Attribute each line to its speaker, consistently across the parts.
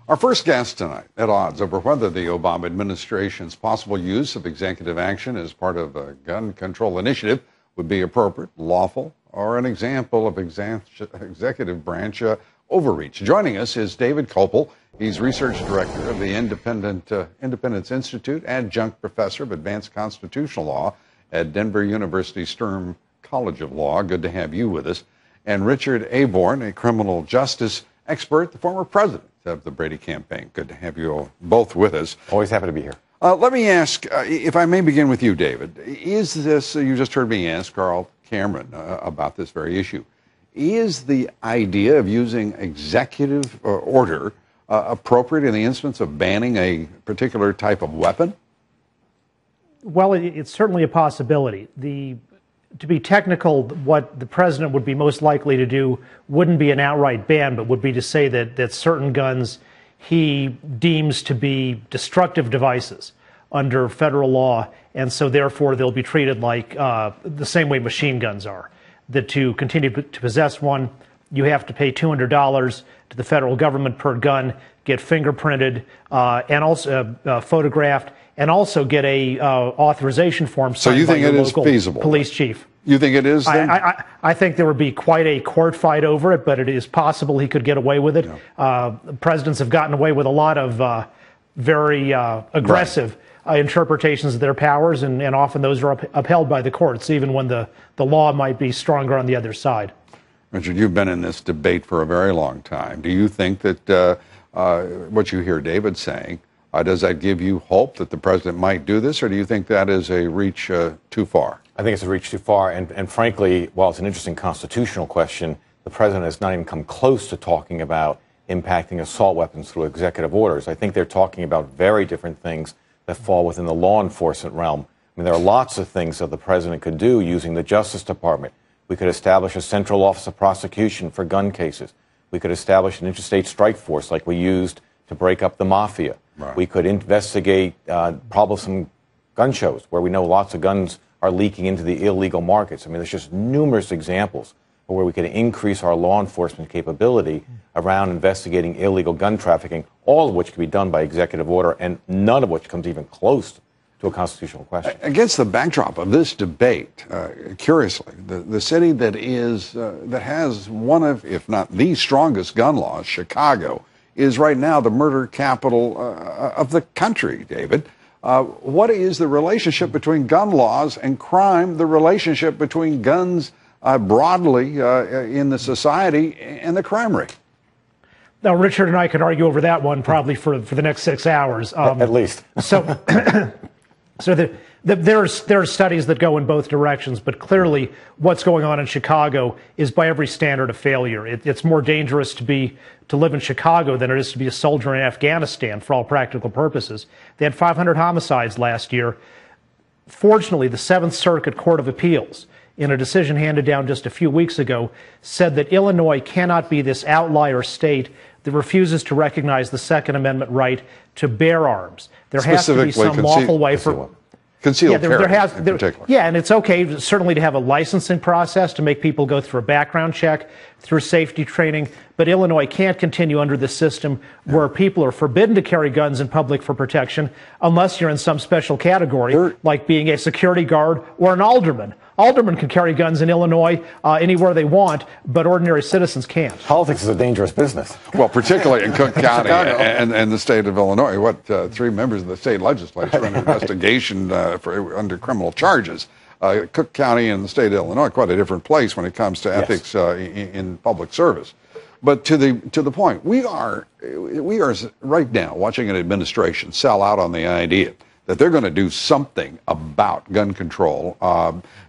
Speaker 1: Our first guest tonight, at odds over whether the Obama administration's possible use of executive action as part of a gun control initiative would be appropriate, lawful, or an example of executive branch overreach. Joining us is David Kopel. He's research director of the Independence Institute, adjunct professor of advanced constitutional law at Denver University Stern College of Law. Good to have you with us. And Richard Aborn, a criminal justice expert, the former president of the Brady campaign. Good to have you all both with us.
Speaker 2: Always happy to be here.
Speaker 1: Let me ask, if I may begin with you, David, is this, you just heard me ask Carl Cameron about this very issue, is the idea of using executive order appropriate in the instance of banning a particular type of weapon?
Speaker 3: Well, it's certainly a possibility. To be technical, what the president would be most likely to do wouldn't be an outright ban, but would be to say that certain guns he deems to be destructive devices under federal law, and so therefore they'll be treated like the same way machine guns are. That to continue to possess one, you have to pay $200 to the federal government per gun, get fingerprinted, and also photographed, and also get a authorization form signed by your local police chief.
Speaker 1: You think it is, then?
Speaker 3: I think there would be quite a court fight over it, but it is possible he could get away with it. Yeah. Presidents have gotten away with a lot of very aggressive interpretations of their powers, and often those are upheld by the courts, even when the law might be stronger on the other side.
Speaker 1: Richard, you've been in this debate for a very long time. Do you think that what you hear David saying, does that give you hope that the president might do this, or do you think that is a reach too far?
Speaker 2: I think it's a reach too far, and frankly, while it's an interesting constitutional question, the president has not even come close to talking about impacting assault weapons through executive orders. I think they're talking about very different things that fall within the law enforcement realm. I mean, there are lots of things that the president could do using the Justice Department. We could establish a central office of prosecution for gun cases. We could establish an interstate strike force like we used to break up the mafia. Right. We could investigate troublesome gun shows where we know lots of guns are leaking into the illegal markets. I mean, there's just numerous examples where we could increase our law enforcement capability around investigating illegal gun trafficking, all of which can be done by executive order, and none of which comes even close to a constitutional question.
Speaker 1: Against the backdrop of this debate, curiously, the city that has one of, if not the strongest gun laws, Chicago, is right now the murder capital of the country, David. What is the relationship between gun laws and crime, the relationship between guns broadly in the society and the crime rate?
Speaker 3: Now, Richard and I could argue over that one probably for the next 6 hours.
Speaker 2: At least.
Speaker 3: So there are studies that go in both directions, but clearly what's going on in Chicago is by every standard a failure. It's more dangerous to live in Chicago than it is to be a soldier in Afghanistan for all practical purposes. They had 500 homicides last year. Fortunately, the Seventh Circuit Court of Appeals, in a decision handed down just a few weeks ago, said that Illinois cannot be this outlier state that refuses to recognize the Second Amendment right to bear arms. There has to be some lawful way for
Speaker 1: concealed carry in particular.
Speaker 3: Yeah, and it's okay certainly to have a licensing process to make people go through a background check, through safety training, but Illinois can't continue under the system where people are forbidden to carry guns in public for protection unless you're in some special category, like being a security guard or an alderman. Aldermen can carry guns in Illinois anywhere they want, but ordinary citizens can't.
Speaker 2: Politics is a dangerous business.
Speaker 1: Well, particularly in Cook County and the state of Illinois. Three members of the state legislature under investigation under criminal charges. Cook County and the state of Illinois, quite a different place when it comes to ethics in public service. But to the point, we are right now watching an administration sell out on the idea that they're going to do something about gun control.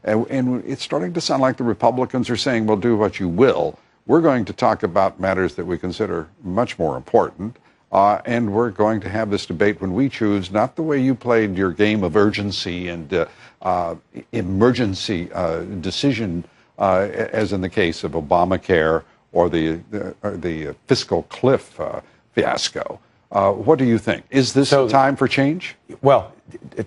Speaker 1: And it's starting to sound like the Republicans are saying, well, do what you will. We're going to talk about matters that we consider much more important. And we're going to have this debate when we choose, not the way you played your game of urgency and emergency decision, as in the case of Obamacare or the fiscal cliff fiasco. What do you think? Is this a time for change?
Speaker 2: Well,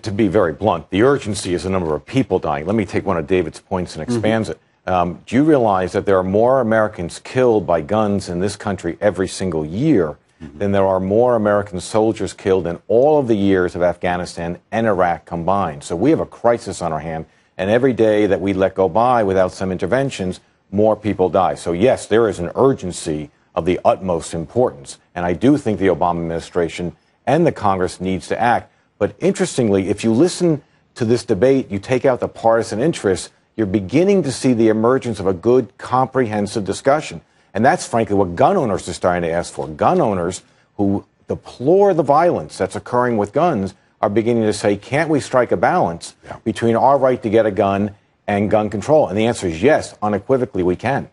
Speaker 2: to be very blunt, the urgency is the number of people dying. Let me take one of David's points and expand it. Do you realize that there are more Americans killed by guns in this country every single year then there are more American soldiers killed in all of the years of Afghanistan and Iraq combined. So we have a crisis on our hand, and every day that we let go by without some interventions, more people die. So yes, there is an urgency of the utmost importance, and I do think the Obama administration and the Congress needs to act. But interestingly, if you listen to this debate, you take out the partisan interests, you're beginning to see the emergence of a good, comprehensive discussion. And that's frankly what gun owners are starting to ask for. Gun owners who deplore the violence that's occurring with guns are beginning to say, can't we strike a balance between our right to get a gun and gun control? And the answer is yes, unequivocally we can.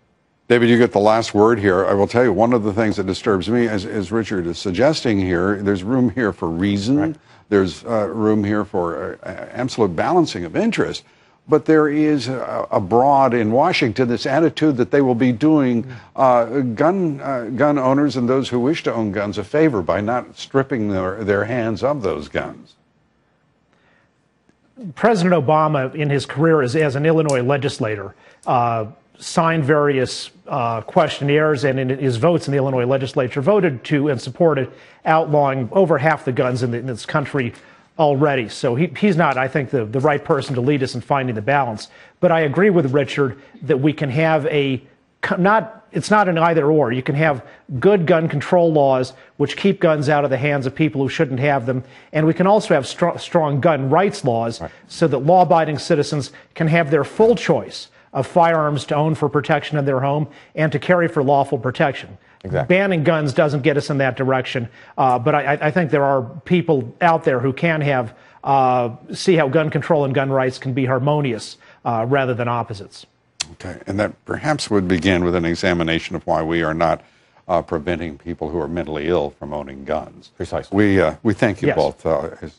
Speaker 1: David, you get the last word here. I will tell you, one of the things that disturbs me, as Richard is suggesting here, there's room here for reason. Right. There's room here for absolute balancing of interest. But there is abroad in Washington this attitude that they will be doing gun owners and those who wish to own guns a favor by not stripping their hands of those guns.
Speaker 3: President Obama, in his career as an Illinois legislator, signed various questionnaires, and in his votes in the Illinois legislature voted to and supported outlawing over half the guns in this country already. So he's not, I think, the right person to lead us in finding the balance. But I agree with Richard that we can have it's not an either or. You can have good gun control laws which keep guns out of the hands of people who shouldn't have them. And we can also have strong gun rights laws so that law-abiding citizens can have their full choice of firearms to own for protection in their home and to carry for lawful protection. Exactly. Banning guns doesn't get us in that direction, but I think there are people out there who can see how gun control and gun rights can be harmonious rather than opposites.
Speaker 1: Okay, and that perhaps would begin with an examination of why we are not preventing people who are mentally ill from owning guns.
Speaker 2: Precisely.
Speaker 1: We thank you both.